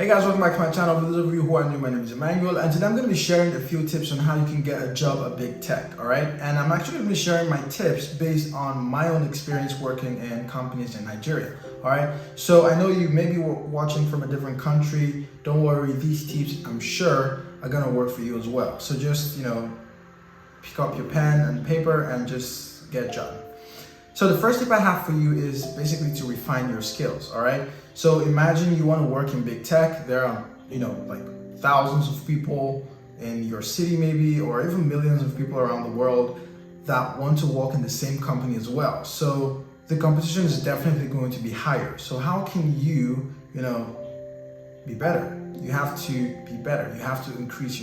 guys, welcome back to my channel. For those of you who are new, my name is Emmanuel, and today I'm going to be sharing a few tips on how you can get a job at big tech, alright? And I'm actually going to be sharing my tips based on my own experience working in companies in Nigeria, alright? So I know you may be watching from a different country. Don't worry, these tips, I'm sure, are going to work for you as well. So just, pick up your pen and paper and just get jotting. So the first tip I have for you is basically to refine your skills, all right? So imagine you want to work in big tech. There are, like thousands of people in your city maybe, or even millions of people around the world that want to work in the same company as well. So the competition is definitely going to be higher. So how can you, be better? You have to be better. You have to increase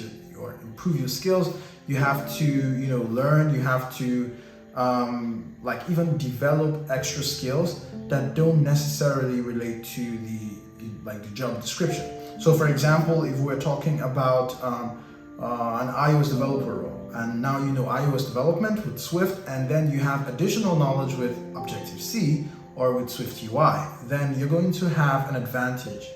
improve your skills. You have to, learn. You have to even develop extra skills that don't necessarily relate to the job description. So for example, if we're talking about an iOS developer role, and now you know iOS development with Swift, and then you have additional knowledge with Objective-C or with Swift UI, then you're going to have an advantage,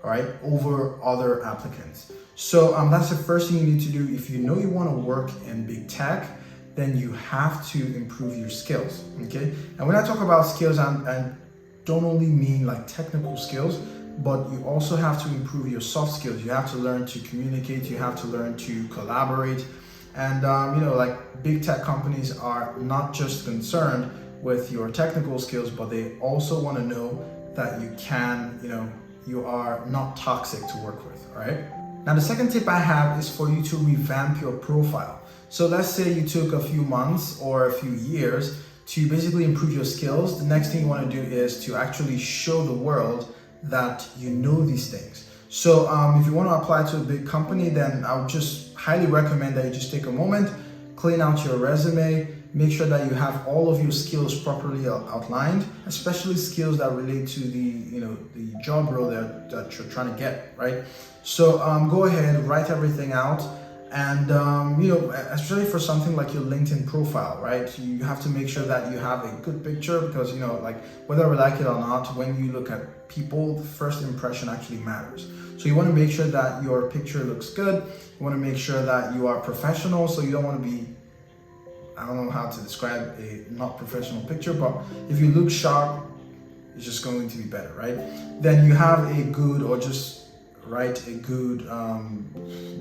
all right, over other applicants. So that's the first thing you need to do. If you know you want to work in big tech, then you have to improve your skills, okay? And when I talk about skills, I don't only mean like technical skills, but you also have to improve your soft skills. You have to learn to communicate, you have to learn to collaborate. And big tech companies are not just concerned with your technical skills, but they also want to know that you are not toxic to work with, all right? Now, the second tip I have is for you to revamp your profile. So let's say you took a few months or a few years to basically improve your skills. The next thing you want to do is to actually show the world that you know these things. So if you want to apply to a big company, then I would just highly recommend that you just take a moment, clean out your resume, make sure that you have all of your skills properly outlined, especially skills that relate to the job role that you're trying to get, right? So go ahead, write everything out. And, especially for something like your LinkedIn profile, right? You have to make sure that you have a good picture because, whether we like it or not, when you look at people, the first impression actually matters. So you want to make sure that your picture looks good. You want to make sure that you are professional. So you don't want to be, I don't know how to describe a not professional picture, but if you look sharp, it's just going to be better, right? Then you have a good, or just write a good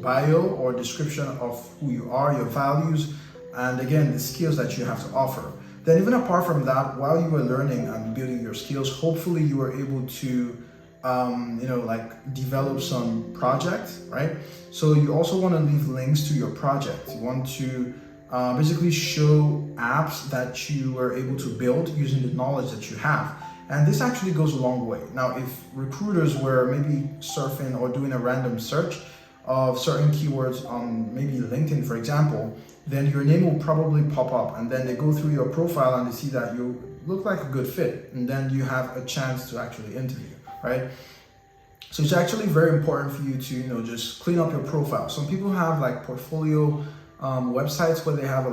bio or description of who you are, your values, and again, the skills that you have to offer. Then even apart from that, while you were learning and building your skills, hopefully you were able to develop some projects, right? So you also want to leave links to your project. You want to basically show apps that you were able to build using the knowledge that you have. And this actually goes a long way. Now, if recruiters were maybe surfing or doing a random search of certain keywords on maybe LinkedIn, for example, then your name will probably pop up, and then they go through your profile and they see that you look like a good fit, and then you have a chance to actually interview, right? So it's actually very important for you to, just clean up your profile. Some people have like portfolio websites where they have a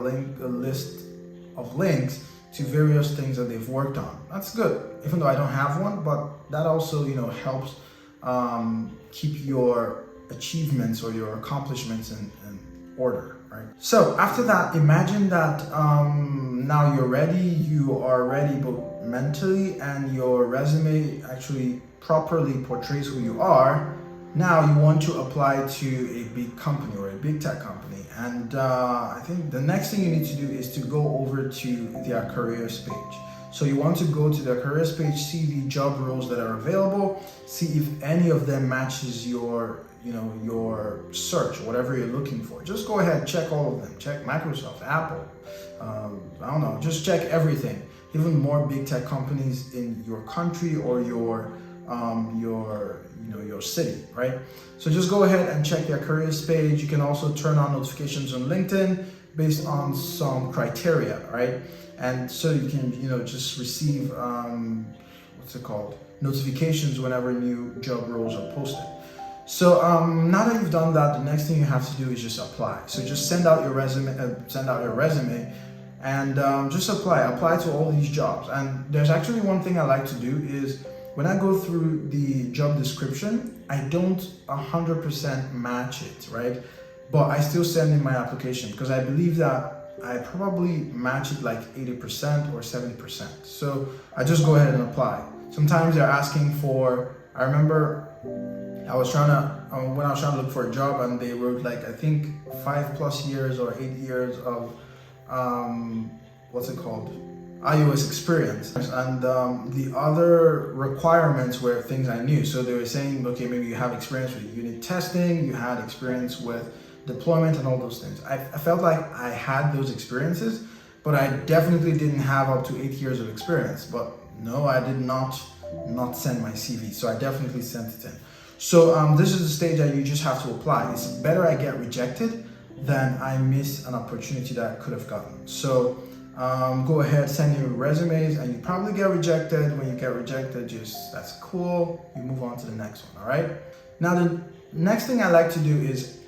list of links to various things that they've worked on. That's good, even though I don't have one, but that also, helps keep your achievements or your accomplishments in order, right? So after that, imagine that now you're ready, you are ready both mentally, and your resume actually properly portrays who you are. Now you want to apply to a big company or a big tech company. And I think the next thing you need to do is to go over to their careers page. So you want to go to their careers page, see the job roles that are available, see if any of them matches your search, whatever you're looking for. Just go ahead, check all of them. Check Microsoft, Apple, just check everything. Even more big tech companies in your country or your city, right? So just go ahead and check their careers page. You can also turn on notifications on LinkedIn based on some criteria, right? And so you can, just receive, notifications whenever new job roles are posted. So now that you've done that, the next thing you have to do is just apply. So just send out your resume, and just apply to all these jobs. And there's actually one thing I like to do is when I go through the job description, I don't 100% match it, right? But I still send in my application because I believe that I probably match it like 80% or 70%. So I just go ahead and apply. Sometimes they're asking for, I remember I was trying to, when I was trying to look for a job, and they wrote like, I think 5+ years or 8 years of, what's it called? iOS experience. And the other requirements were things I knew. So they were saying, okay, maybe you have experience with unit testing, you had experience with deployment and all those things. I felt like I had those experiences, but I definitely didn't have up to 8 years of experience. But no, I did not send my CV. So I definitely sent it in. So this is the stage that you just have to apply. It's better I get rejected than I miss an opportunity that I could have gotten. So go ahead, send your resumes, and you probably get rejected. When you get rejected, that's cool. You move on to the next one, all right? Now, the next thing I like to do is,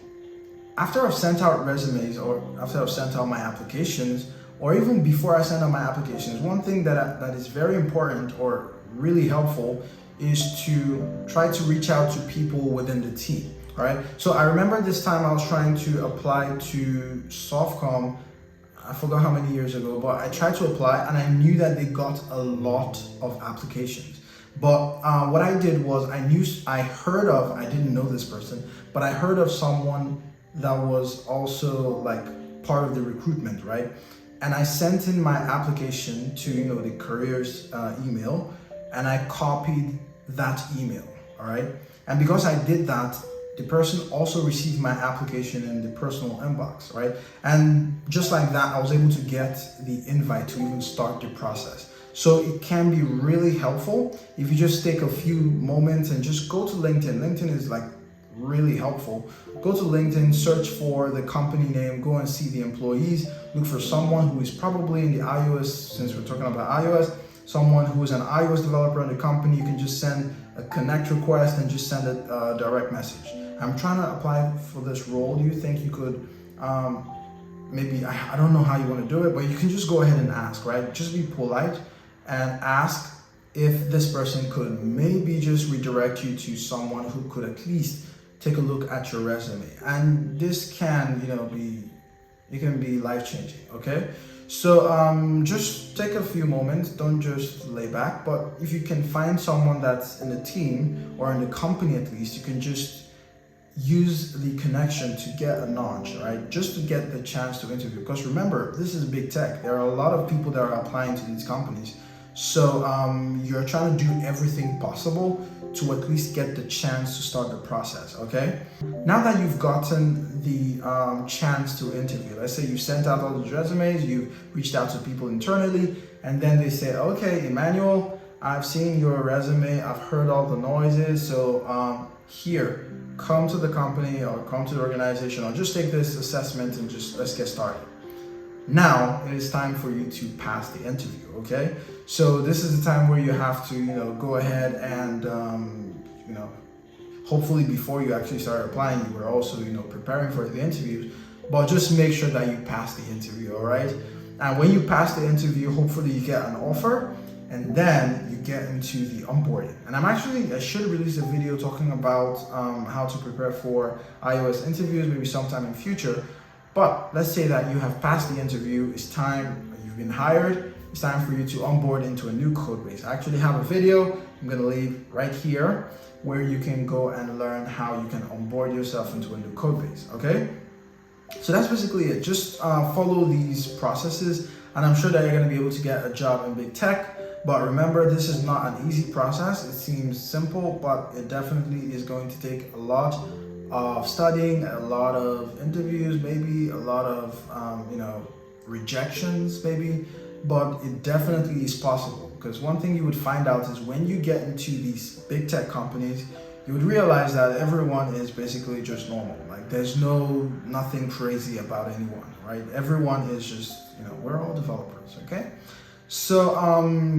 after I've sent out resumes or after I've sent out my applications, or even before I send out my applications, one thing that is very important or really helpful is to try to reach out to people within the team, all right? So I remember this time I was trying to apply to Softcom. I forgot how many years ago, but I tried to apply and I knew that they got a lot of applications. But what I did was I didn't know this person, but I heard of someone that was also like part of the recruitment, right? And I sent in my application to, the careers email, and I copied that email, all right? And because I did that, the person also received my application in the personal inbox, right? And just like that, I was able to get the invite to even start the process. So it can be really helpful if you just take a few moments and just go to LinkedIn. LinkedIn is like really helpful. Go to LinkedIn, search for the company name, go and see the employees, look for someone who is probably in the iOS, since we're talking about iOS, someone who is an iOS developer in the company. You can just send a connect request and just send a direct message. I'm trying to apply for this role. Do you think you could, maybe, I don't know how you want to do it, but you can just go ahead and ask, right? Just be polite and ask if this person could maybe just redirect you to someone who could at least take a look at your resume. And this can, it can be life-changing, okay? So just take a few moments, don't just lay back, but if you can find someone that's in the team or in the company at least, you can just use the connection to get a nudge, right? Just to get the chance to interview. Because remember, this is big tech. There are a lot of people that are applying to these companies. So you're trying to do everything possible to at least get the chance to start the process, okay? Now that you've gotten the chance to interview, let's say you sent out all those resumes, you reached out to people internally, and then they say, okay, Emmanuel, I've seen your resume, I've heard all the noises, so here, come to the company or come to the organization or just take this assessment and let's get started. Now it is time for you to pass the interview, okay? So this is the time where you have to, go ahead and, hopefully before you actually start applying, you were also, preparing for the interviews, but just make sure that you pass the interview, all right? And when you pass the interview, hopefully you get an offer, and then you get into the onboarding. And I should release a video talking about how to prepare for iOS interviews, maybe sometime in future. But let's say that you have passed the interview, it's time, you've been hired, it's time for you to onboard into a new code base. I actually have a video I'm gonna leave right here where you can go and learn how you can onboard yourself into a new code base, okay? So that's basically it. Just follow these processes, and I'm sure that you're gonna be able to get a job in big tech. But remember, this is not an easy process. It seems simple, but it definitely is going to take a lot of studying, a lot of interviews, maybe a lot of rejections, maybe, but it definitely is possible. Because one thing you would find out is when you get into these big tech companies, you would realize that everyone is basically just normal. Like there's nothing crazy about anyone, right? Everyone is just, we're all developers, okay? So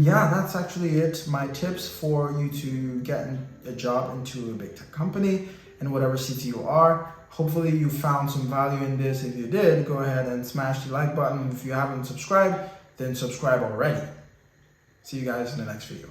yeah, that's actually it. My tips for you to get a job into a big tech company in whatever city you are. Hopefully you found some value in this. If you did, go ahead and smash the like button. If you haven't subscribed, then subscribe already. See you guys in the next video.